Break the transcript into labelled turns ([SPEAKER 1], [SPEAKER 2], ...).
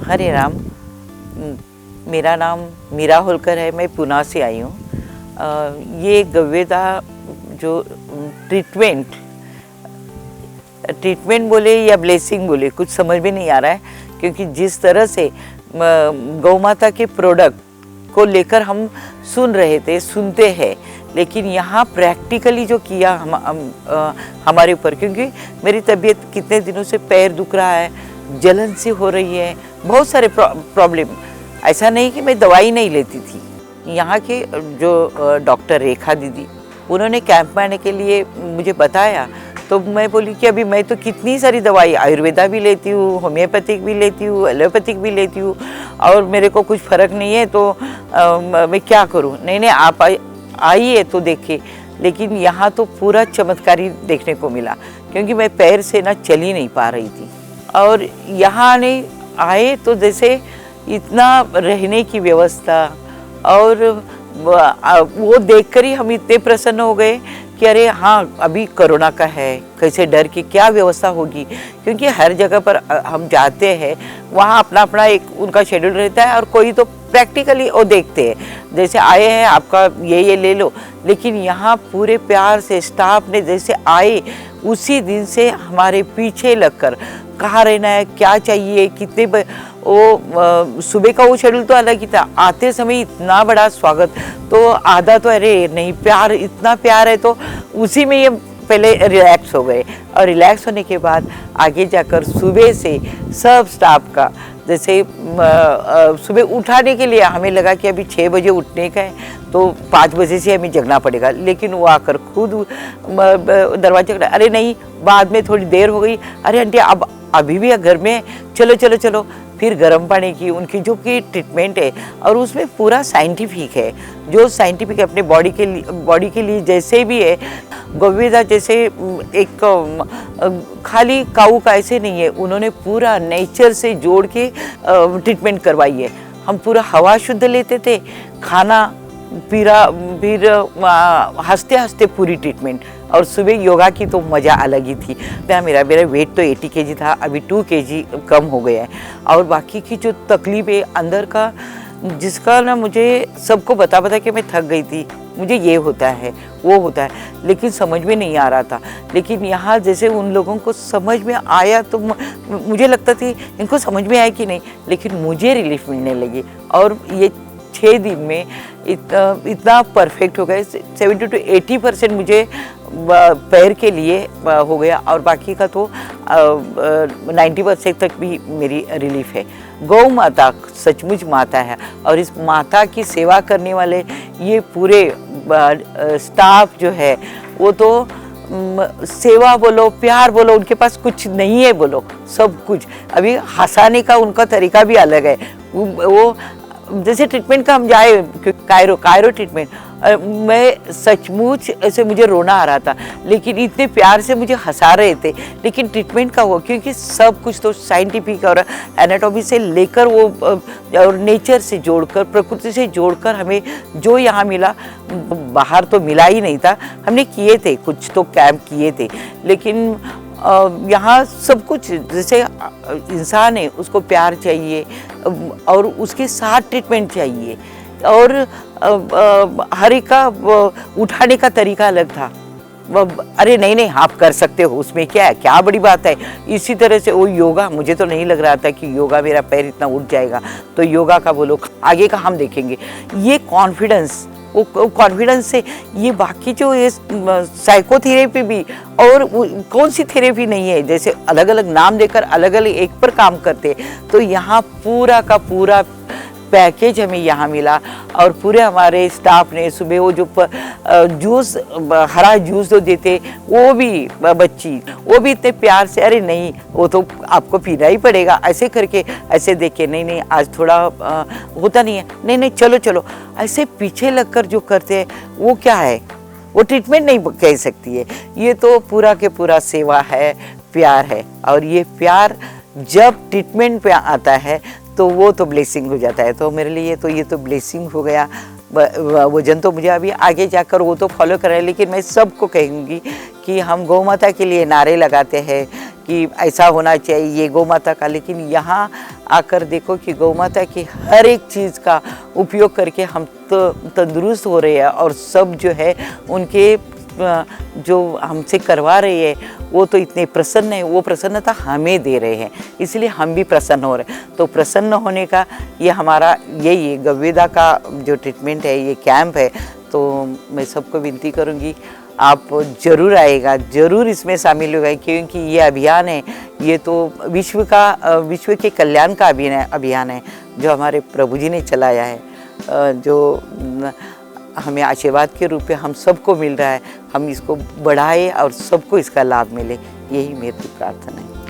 [SPEAKER 1] हरे राम। मेरा नाम मीरा होलकर है, मैं पुणे से आई हूँ। ये गव्यता जो ट्रीटमेंट बोले या ब्लेसिंग बोले कुछ समझ में नहीं आ रहा है, क्योंकि जिस तरह से गौ माता के प्रोडक्ट को लेकर हम सुनते हैं, लेकिन यहाँ प्रैक्टिकली जो किया हमारे ऊपर, क्योंकि मेरी तबीयत कितने दिनों से पैर दुख रहा है, जलन सी हो रही है, बहुत सारे प्रॉब्लम। ऐसा नहीं कि मैं दवाई नहीं लेती थी। यहाँ के जो डॉक्टर रेखा दीदी, उन्होंने कैंप में आने के लिए मुझे बताया, तो मैं बोली कि अभी मैं तो कितनी सारी दवाई आयुर्वेदा भी लेती हूँ, होम्योपैथिक भी लेती हूँ, एलोपैथिक भी लेती हूँ, और मेरे को कुछ फ़र्क नहीं है, तो मैं क्या करूँ। नहीं आप आइए तो देखिए। लेकिन यहाँ तो पूरा चमत्कारी देखने को मिला, क्योंकि मैं पैर से ना चल ही नहीं पा रही थी। और यहाँ आए तो जैसे इतना रहने की व्यवस्था, और वो देखकर ही हम इतने प्रसन्न हो गए कि अरे हाँ, अभी कोरोना का है, कैसे डर की क्या व्यवस्था होगी, क्योंकि हर जगह पर हम जाते हैं, वहाँ अपना अपना एक उनका शेड्यूल रहता है, और कोई तो प्रैक्टिकली वो देखते हैं, जैसे आए हैं आपका ये ले लो। लेकिन यहाँ पूरे प्यार से स्टाफ ने जैसे आए उसी दिन से हमारे पीछे लगकर कहाँ रहना है, क्या चाहिए, कितने वो सुबह का वो शेड्यूल तो अलग ही था। आते समय इतना बड़ा स्वागत, तो आधा तो अरे नहीं, प्यार इतना प्यार है, तो उसी में ये पहले रिलैक्स हो गए। और रिलैक्स होने के बाद आगे जाकर सुबह से सब स्टाफ का, जैसे सुबह उठाने के लिए हमें लगा कि अभी 6 बजे उठने का है, तो 5 बजे से हमें जगना पड़ेगा, लेकिन वो आकर खुद दरवाजे खड़ा, अरे नहीं बाद में थोड़ी देर हो गई, अरे आंटी अब अभी भी घर में, चलो चलो चलो। फिर गर्म पानी की उनकी जो कि ट्रीटमेंट है, और उसमें पूरा साइंटिफिक है, जो साइंटिफिक अपने बॉडी के लिए जैसे भी है। गोविंदा जैसे एक खाली काऊ का ऐसे नहीं है, उन्होंने पूरा नेचर से जोड़ के ट्रीटमेंट करवाई है। हम पूरा हवा शुद्ध लेते थे, खाना फिर हंसते हंसते पूरी ट्रीटमेंट। और सुबह योगा की तो मज़ा अलग ही थी। मेरा वेट तो 80 kg था, अभी 2 kg कम हो गया है। और बाकी की जो तकलीफ है अंदर का, जिसका ना मुझे सबको बता कि मैं थक गई थी, मुझे ये होता है वो होता है, लेकिन समझ में नहीं आ रहा था। लेकिन यहाँ जैसे उन लोगों को समझ में आया, तो मुझे लगता थी इनको समझ में आया कि नहीं, लेकिन मुझे रिलीफ मिलने लगी। और ये 6 दिन में इतना परफेक्ट हो गया, 70 to 80% मुझे पैर के लिए हो गया, और बाकी का तो 90% तक भी मेरी रिलीफ है। गौ माता सचमुच माता है, और इस माता की सेवा करने वाले ये पूरे स्टाफ जो है, वो तो सेवा बोलो, प्यार बोलो, उनके पास कुछ नहीं है बोलो, सब कुछ। अभी हंसाने का उनका तरीका भी अलग है। वो जैसे ट्रीटमेंट का हम जाए, कायरो ट्रीटमेंट, मैं सचमुच ऐसे मुझे रोना आ रहा था, लेकिन इतने प्यार से मुझे हंसा रहे थे। लेकिन ट्रीटमेंट का वो, क्योंकि सब कुछ तो साइंटिफिक और एनाटॉमी से लेकर वो, और नेचर से जोड़कर, प्रकृति से जोड़कर हमें जो यहाँ मिला, बाहर तो मिला ही नहीं था। हमने किए थे कुछ तो कैंप किए थे, लेकिन यहाँ सब कुछ, जैसे इंसान है उसको प्यार चाहिए, और उसके साथ ट्रीटमेंट चाहिए, और हर एक का उठाने का तरीका अलग था। अरे नहीं आप कर सकते हो, उसमें क्या बड़ी बात है। इसी तरह से वो योगा, मुझे तो नहीं लग रहा था कि योगा मेरा पैर इतना उठ जाएगा, तो योगा का बोलो, आगे का हम देखेंगे। ये कॉन्फिडेंस, वो कॉन्फिडेंस से ये बाकी जो ये साइकोथेरेपी भी, और कौन सी थेरेपी नहीं है, जैसे अलग अलग नाम देकर अलग अलग एक पर काम करते, तो यहाँ पूरा का पूरा पैकेज हमें यहाँ मिला। और पूरे हमारे स्टाफ ने सुबह वो जो जूस, हरा जूस जो देते, वो भी बच्ची, वो भी इतने प्यार से, अरे नहीं वो तो आपको पीना ही पड़ेगा, ऐसे करके, ऐसे देख के, नहीं आज थोड़ा होता नहीं है, नहीं चलो चलो, ऐसे पीछे लगकर जो करते हैं, वो क्या है, वो ट्रीटमेंट नहीं कह सकती है। ये तो पूरा के पूरा सेवा है, प्यार है। और ये प्यार जब ट्रीटमेंट पे आता है, तो वो तो ब्लेसिंग हो जाता है। तो मेरे लिए तो ये तो ब्लेसिंग हो गया। वजन तो मुझे अभी आगे जाकर वो तो फॉलो कर रहे हैं, लेकिन मैं सबको कहूँगी कि हम गौ माता के लिए नारे लगाते हैं कि ऐसा होना चाहिए गौ माता का, लेकिन यहाँ आकर देखो कि गौ माता की हर एक चीज़ का उपयोग करके हम तो तंदुरुस्त हो रहे हैं, और सब जो है उनके जो हमसे करवा रही है वो तो इतने प्रसन्न है, वो प्रसन्नता हमें दे रहे हैं, इसलिए हम भी प्रसन्न हो रहे हैं। तो प्रसन्न होने का ये हमारा यही है, गौवेदा का जो ट्रीटमेंट है, ये कैंप है। तो मैं सबको विनती करूँगी, आप ज़रूर आएगा, ज़रूर इसमें शामिल होगा, क्योंकि ये अभियान है, ये तो विश्व के कल्याण का अभियान है जो हमारे प्रभु जी ने चलाया है, जो हमें आशीर्वाद के रूप में हम सबको मिल रहा है। हम इसको बढ़ाएं और सबको इसका लाभ मिले, यही मेरी प्रार्थना है।